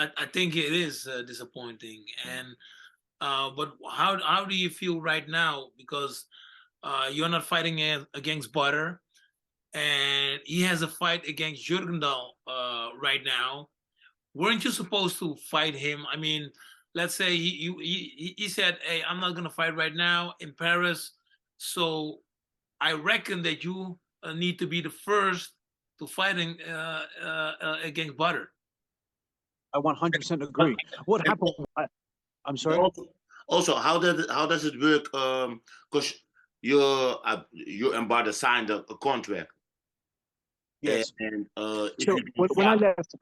I think it is disappointing. And but how do you feel right now? Because you're not fighting against Butter, and he has a fight against Jurgendal right now. Weren't you supposed to fight him? I mean, let's say he said, "Hey, I'm not gonna fight right now in Paris." So I reckon that you need to be the first to fighting against Butter. I 100% agree. What And happened? I'm sorry. also, how does it work? Because you and Badr signed a contract, Yes. and if So you don't when I fight, left,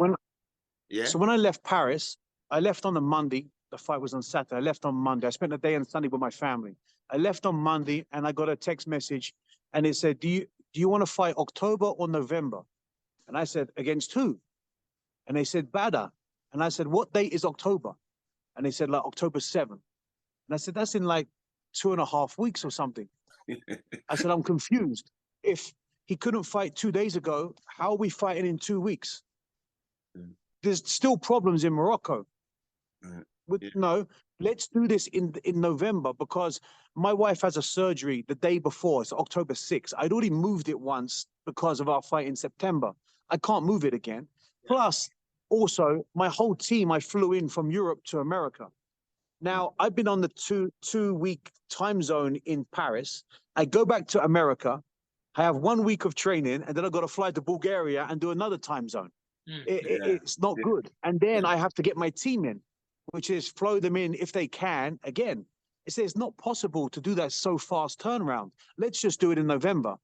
yeah, when I left Paris, I left on the Monday. The fight was on Saturday. I left on Monday. I spent the day on Sunday with my family. I left on Monday, and I got a text message, and it said, "Do you want to fight October or November?" And I said, "Against who?" And they said, "Badr." And I said, "What date is October?" And they said, "Like October 7th." And I said, "That's in like 2.5 weeks or something." I said, "I'm confused. If he couldn't fight 2 days ago, how are we fighting in 2 weeks?" Mm. There's still problems in Morocco. Yeah, No, let's do this in November, because my wife has a surgery the day before. It's October 6th. I'd already moved it once because of our fight in September. I can't move it again. Plus, also, my whole team, I flew in from Europe to America. Now, I've been on the two-week time zone in Paris. I go back to America. I have 1 week of training, and then I've got to fly to Bulgaria and do another time zone. Mm. yeah, It's not yeah, good. And then yeah. I have to get my team in, which is flow them in if they can. Again, it's not possible to do that so fast turnaround. Let's just do it in November.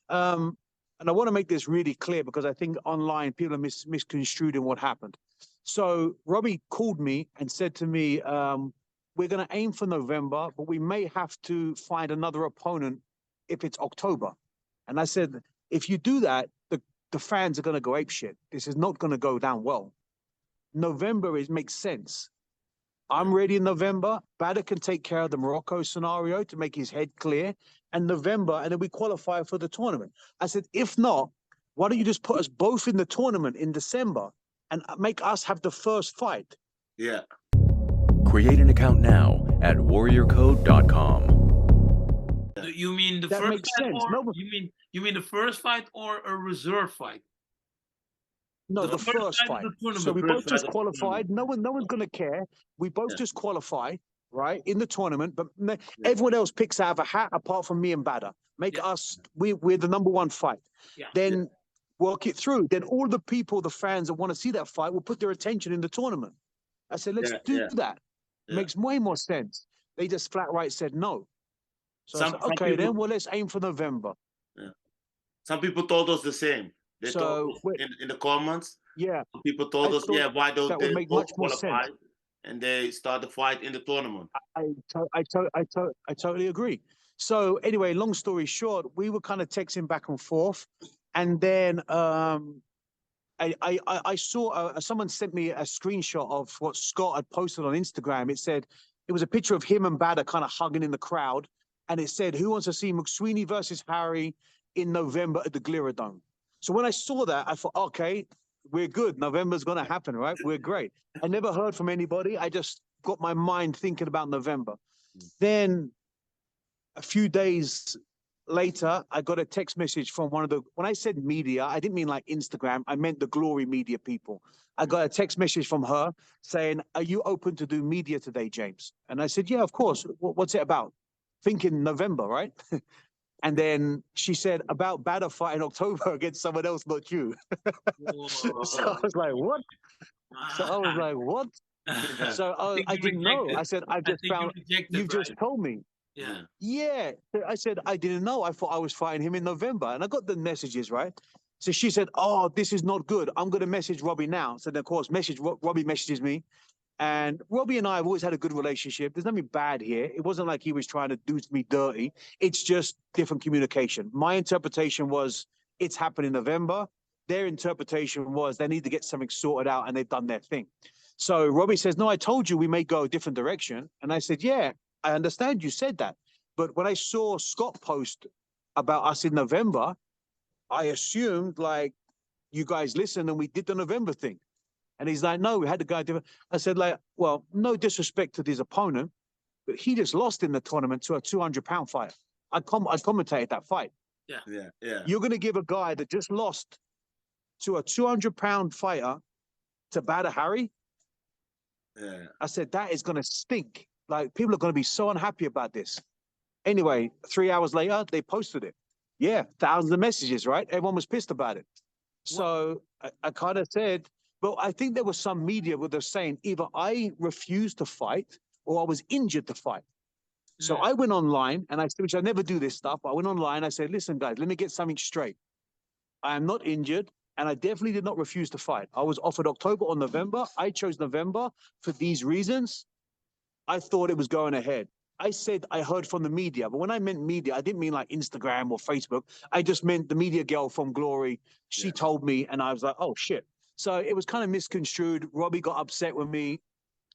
Um, and I want to make this really clear, because I think online people are misconstrued in what happened. So Robbie called me and said to me, "We're going to aim for November, but we may have to find another opponent if it's October." And I said, "If you do that, the fans are going to go apeshit. This is not going to go down well. November makes sense. I'm ready in November. Badr can take care of the Morocco scenario to make his head clear. And November, and then we qualify for the tournament." I said, "If not, why don't you just put us both in the tournament in December and make us have the first fight?" Yeah. Create an account now at warriorcode.com. You mean the That first makes fight, sense. or No, you mean the first fight or a reserve fight? no, The the first first fight of fight. the So tournament. we First both fight just of the tournament. qualified. No one's going to care. We both Yeah, just qualify, right, in the tournament. But yeah, everyone else picks out of a hat apart from me and Badr. Make Yeah, us, we're the number one fight. yeah, yeah, Then work it through. Then all the people, the fans that want to see that fight, will put their attention in the tournament. I said, let's yeah, do yeah, that. yeah. Makes way more sense. They just flat right said no. So I said, Some okay, then, people, well, let's aim for November. yeah. Some people told us the same. They told So, us in the comments. yeah, Some people told I us, thought yeah, why don't that would they make both much more qualify sense. and they start the fight in the tournament? I totally agree. So anyway, long story short, we were kind of texting back and forth, and then I saw someone sent me a screenshot of what Scott had posted on Instagram. It said it was a picture of him and Badr kind of hugging in the crowd, and it said, "Who wants to see McSweeney versus Hari in November at the Gliera Dome?" So when I saw that, I thought, okay, we're good. November's going to happen, right? We're great. I never heard from anybody. I just got my mind thinking about November. Then a few days later, I got a text message from one of the, when I said media, I didn't mean like Instagram, I meant the Glory Media people. I got a text message from her saying, "Are you open to do media today, James?" And I said, "Yeah, of course. What's it about?" Thinking November, right? And then she said, "About Badr fight in October against someone else, not you." So I was like, "What?" So I was like, "What?" I So think I you didn't know. rejected. I said, "I I just think you found, rejected, you've just right? told me." Yeah. Yeah. I said, "I didn't know. I thought I was fighting him in November." And I got the messages, right? So she said, "Oh, this is not good. I'm going to message Robbie now." So then, of course, Robbie messages me. And Robbie and I have always had a good relationship. There's nothing bad here. It wasn't like he was trying to do me dirty. It's just different communication. My interpretation was it's happened in November. Their interpretation was they need to get something sorted out, and they've done their thing. So Robbie says, "No, I told you we may go a different direction." And I said, "Yeah, I understand you said that." But when I saw Scott post about us in November, I assumed like you guys listened and we did the November thing. And he's like, no, we had the guy different. I said, like, well, no disrespect to his opponent, but he just lost in the tournament to a 200-pound fighter. I commentated that fight. Yeah. You're going to give a guy that just lost to a 200-pound fighter to Badr Hari? Yeah. I said, that is going to stink. Like, people are going to be so unhappy about this. Anyway, 3 hours later, they posted it. Yeah, thousands of messages, right? Everyone was pissed about it. So I kind of said, but I think there was some media where they're saying either I refused to fight or I was injured to fight. So I went online and I said, which I never do this stuff, but I went online. I said, listen, guys, let me get something straight. I am not injured. And I definitely did not refuse to fight. I was offered October or November. I chose November for these reasons. I thought it was going ahead. I said I heard from the media, but when I meant media, I didn't mean like Instagram or Facebook. I just meant the media girl from Glory. She told me, and I was like, oh, shit. So it was kind of misconstrued. Robbie got upset with me.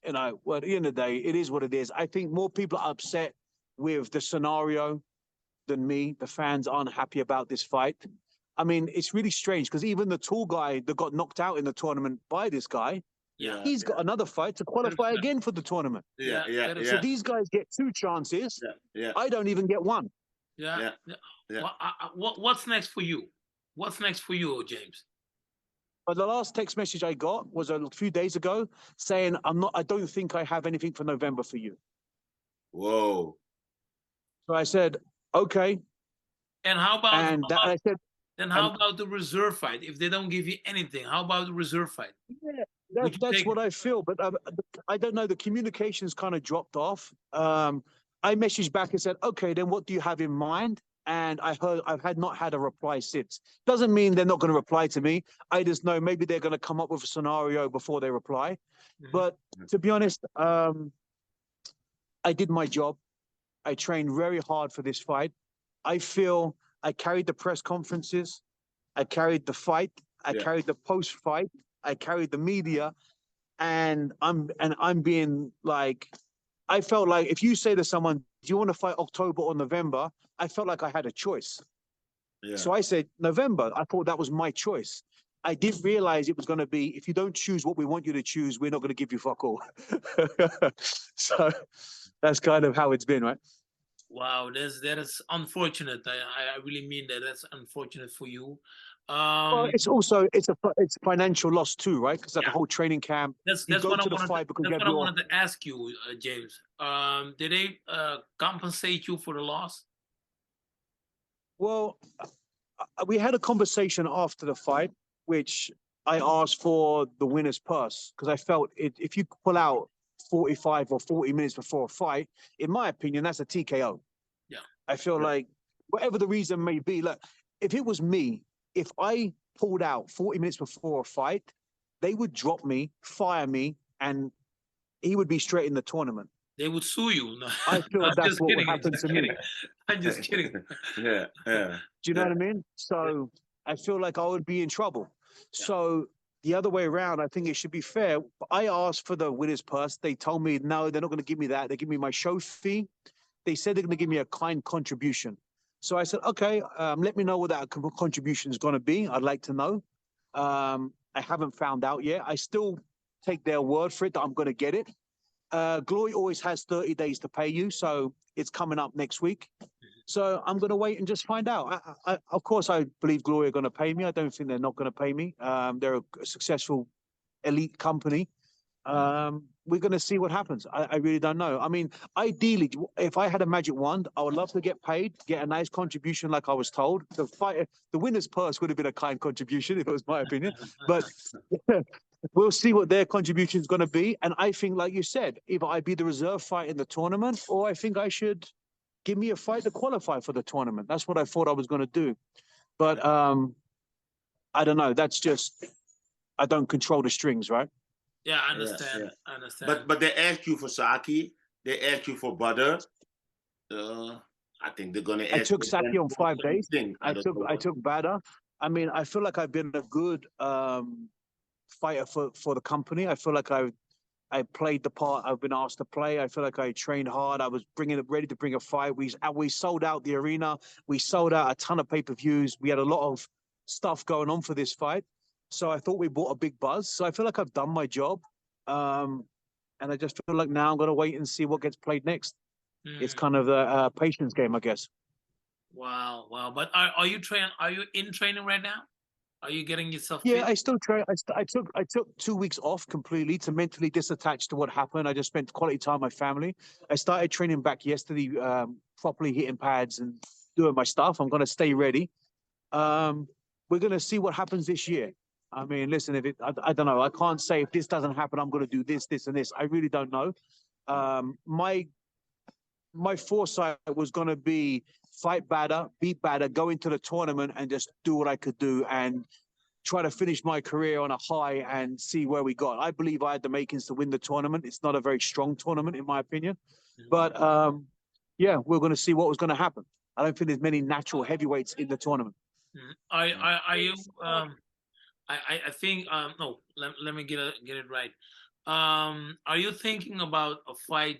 You know, well, at the end of the day, it is what it is. I think more people are upset with the scenario than me. The fans aren't happy about this fight. I mean, it's really strange because even the tall guy that got knocked out in the tournament by this guy, he's got another fight to qualify again for the tournament. So these guys get 2 chances. I don't even get one. What's next for you? What's next for you, James? But the last text message I got was a few days ago saying, I don't think I have anything for November for you. Whoa. So I said, okay. And how about, I said, then how about the reserve fight? If they don't give you anything, how about the reserve fight? Yeah, that's what I feel. But I don't know. The communication's kind of dropped off. I messaged back and said, okay, then what do you have in mind? And I've not had a reply since. Doesn't mean they're not going to reply to me. I just know maybe they're going to come up with a scenario before they reply. But to be honest, I did my job. I trained very hard for this fight. I feel I carried the press conferences. I carried the fight. I carried the post-fight. I carried the media. And I'm being like, I felt like if you say to someone, do you want to fight October or November? I felt like I had a choice. So I said, November. I thought that was my choice. I didn't realize it was going to be, if you don't choose what we want you to choose, we're not going to give you fuck all. So that's kind of how it's been, right? Wow, that is unfortunate. I really mean that. That's unfortunate for you. Well, it's also it's financial loss too, right? Because like a whole training camp. That's what I wanted to ask you, James. Did they compensate you for the loss? Well, we had a conversation after the fight, which I asked for the winner's purse because I felt if you pull out 45 or 40 minutes before a fight, in my opinion, that's a TKO. Yeah. I feel like whatever the reason may be, look, if it was me, if I pulled out 40 minutes before a fight, they would drop me, fire me, and he would be straight in the tournament. They would sue you. No. I feel that's what would happen to me. I'm just kidding. Do you know what I mean? So I feel like I would be in trouble. So the other way around, I think it should be fair. I asked for the winner's purse. They told me, no, they're not going to give me that. They give me my show fee. They said they're going to give me a kind contribution. So I said, okay, let me know what that contribution is going to be. I'd like to know. I haven't found out yet. I still take their word for it that I'm going to get it. Glory always has 30 days to pay you. So it's coming up next week. So I'm going to wait and just find out. Of course, I believe Glory are going to pay me. I don't think they're not going to pay me. They're a successful elite company. We're going to see what happens. I really don't know. I mean, ideally, if I had a magic wand, I would love to get paid, get a nice contribution like I was told. The winner's purse would have been a kind contribution, if it was my opinion. But we'll see what their contribution is going to be. And I think, like you said, either I be the reserve fight in the tournament, or I think I should give me a fight to qualify for the tournament. That's what I thought I was going to do. But I don't know. That's just, I don't control the strings, right? Yeah, I understand. I understand. But they asked you for Saki. They asked you for Badr. I think they're gonna. I took Saki on 5 days. I took Badr. I mean, I feel like I've been a good fighter for the company. I feel like I played the part I've been asked to play. I feel like I trained hard. I was ready to bring a fight. We sold out the arena. We sold out a ton of pay-per-views. We had a lot of stuff going on for this fight. So I thought we brought a big buzz. So I feel like I've done my job. And I just feel like now I'm going to wait and see what gets played next. It's Mm. kind of a patience game, I guess. Wow, wow. But are you are you in training right now? Are you getting yourself Yeah, fit? I still try. I took 2 weeks off completely to mentally disattach to what happened. I just spent quality time with my family. I started training back yesterday, properly hitting pads and doing my stuff. I'm going to stay ready. We're going to see what happens this year. I mean, listen, I don't know. I can't say if this doesn't happen, I'm going to do this, this, and this. I really don't know. My foresight was going to be fight Badr, beat Badr, go into the tournament and just do what I could do and try to finish my career on a high and see where we got. I believe I had the makings to win the tournament. It's not a very strong tournament, in my opinion. But yeah, we're going to see what was going to happen. I don't think there's many natural heavyweights in the tournament. Mhm. Are you I think no, let me get it right. Are you thinking about a fight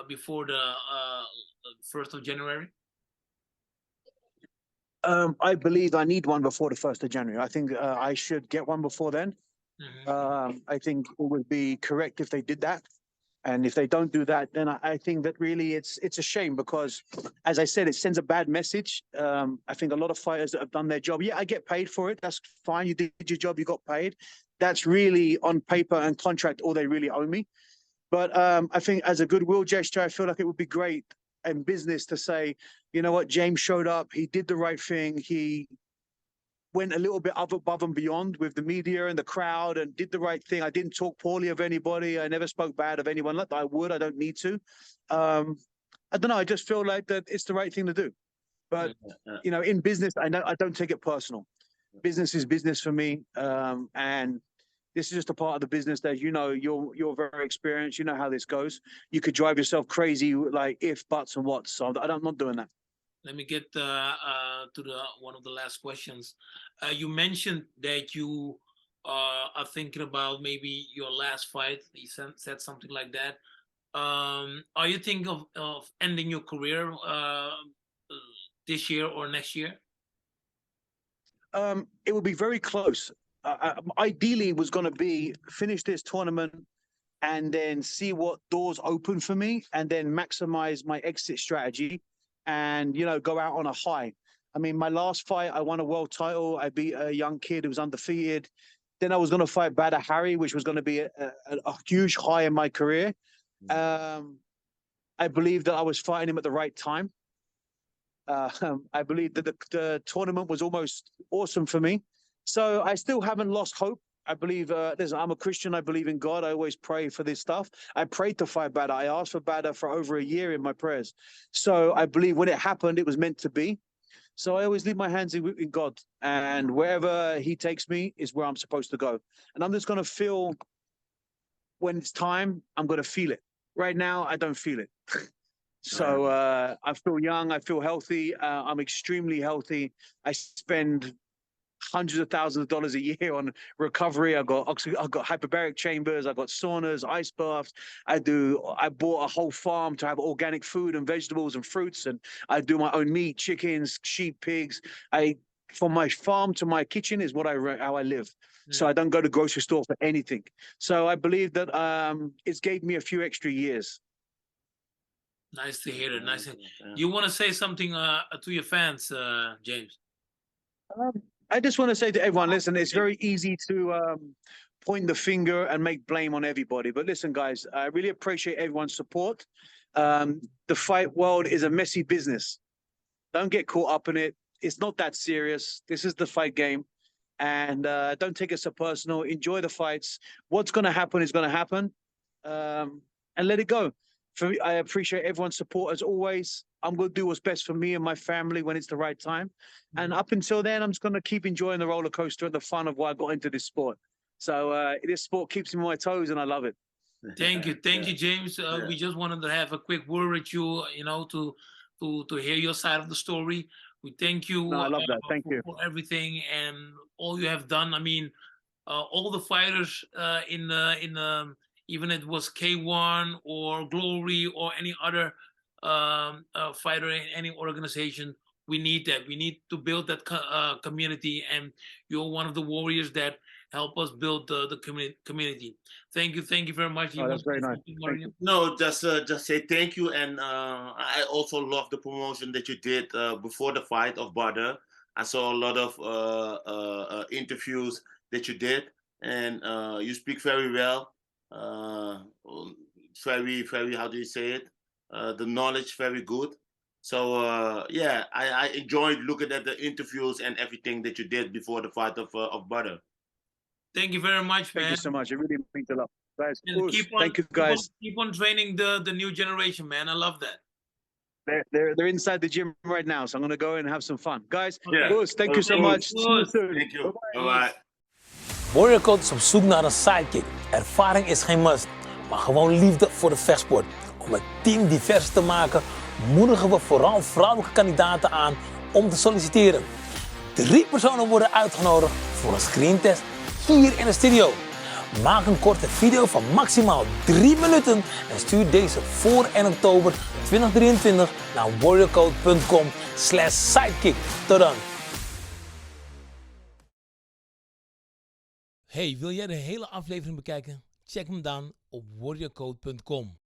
before the 1st of January? I believe I need one before the 1st of January. I think I should get one before then. I think it would be correct if they did that. And if they don't do that, then I think that really it's a shame because, as I said, it sends a bad message. I think a lot of fighters that have done their job, yeah, I get paid for it. That's fine. You did your job, you got paid. That's really on paper and contract all they really owe me. But I think as a goodwill gesture, I feel like it would be great in business to say, you know what, James showed up. He did the right thing. He went a little bit above and beyond with the media and the crowd and did the right thing. I didn't talk poorly of anybody. I never spoke bad of anyone. Not that I would. I don't need to. I don't know. I just feel like that it's the right thing to do. But you know, in business, I don't take it personal. Business is business for me, and this is just a part of the business that you're very experienced. You know how this goes. You could drive yourself crazy like if, buts, and whats. So I'm not doing that. Let me get to the one of the last questions. You mentioned that you are thinking about maybe your last fight. You said something like that. Are you thinking of ending your career this year or next year? It would be very close. Ideally, it was going to be finish this tournament and then see what doors open for me and then maximize my exit strategy and, go out on a high. I mean, my last fight, I won a world title. I beat a young kid who was undefeated. Then I was going to fight Badr Hari, which was going to be a huge high in my career. I believe that I was fighting him at the right time. I believe that the tournament was almost awesome for me. So I still haven't lost hope. I believe, I'm a Christian. I believe in God. I always pray for this stuff. I prayed to fight Badr. I asked for Badr for over a year in my prayers. So I believe when it happened, it was meant to be. So I always leave my hands in God. And wherever he takes me is where I'm supposed to go. And I'm just going to feel when it's time, I'm going to feel it. Right now, I don't feel it. So I feel young. I feel healthy. I'm extremely healthy. I spend hundreds of thousands of dollars a year on recovery. I've got hyperbaric chambers. I've got saunas, ice baths. I bought a whole farm to have organic food and vegetables and fruits. And I do my own meat, chickens, sheep, pigs. From my farm to my kitchen is how I live. So I don't go to grocery store for anything. So I believe that it's gave me a few extra years. Nice to hear it. Nice. You want to say something to your fans, James? I just want to say to everyone, listen, it's very easy to point the finger and make blame on everybody. But listen, guys, I really appreciate everyone's support. The fight world is a messy business. Don't get caught up in it. It's not that serious. This is the fight game. And don't take it so personal. Enjoy the fights. What's going to happen is going to happen. And let it go. I appreciate everyone's support as always. I'm going to do what's best for me and my family when it's the right time. And up until then, I'm just going to keep enjoying the roller coaster and the fun of why I got into this sport. So this sport keeps me on my toes and I love it. Thank you, James. We just wanted to have a quick word with you, to hear your side of the story. We thank you. No, I love that. Thank you for everything and all you have done. I mean, all the fighters in even it was K1 or Glory or any other fighter in any organization, we need that. We need to build that community, and you're one of the warriors that help us build the community. Thank you very much. Oh, that's very nice. Thank you. No, just say thank you, and I also love the promotion that you did before the fight of Badr. I saw a lot of interviews that you did, and you speak very well. Very, how do you say it? The knowledge very good. So yeah, I enjoyed looking at the interviews and everything that you did before the fight of Badr. Thank you very much, man. Thank you so much. It really means a lot. Guys, And thank you, guys. Keep on training the new generation, man. I love that. They're inside the gym right now, so I'm gonna go and have some fun. Guys, Yeah. thank you so much. See you soon. Thank you. Bye-bye. Warrior Code is op zoek naar een sidekick. Ervaring is geen must, maar gewoon liefde voor de vechtsport. Om het team divers te maken, moedigen we vooral vrouwelijke kandidaten aan om te solliciteren. 3 personen worden uitgenodigd voor een screentest hier in de studio. Maak een korte video van maximaal 3 minuten en stuur deze voor 1 oktober 2023 naar warriorcode.com/sidekick. Tot dan. Hey, wil jij de hele aflevering bekijken? Check hem dan op warriorcode.com.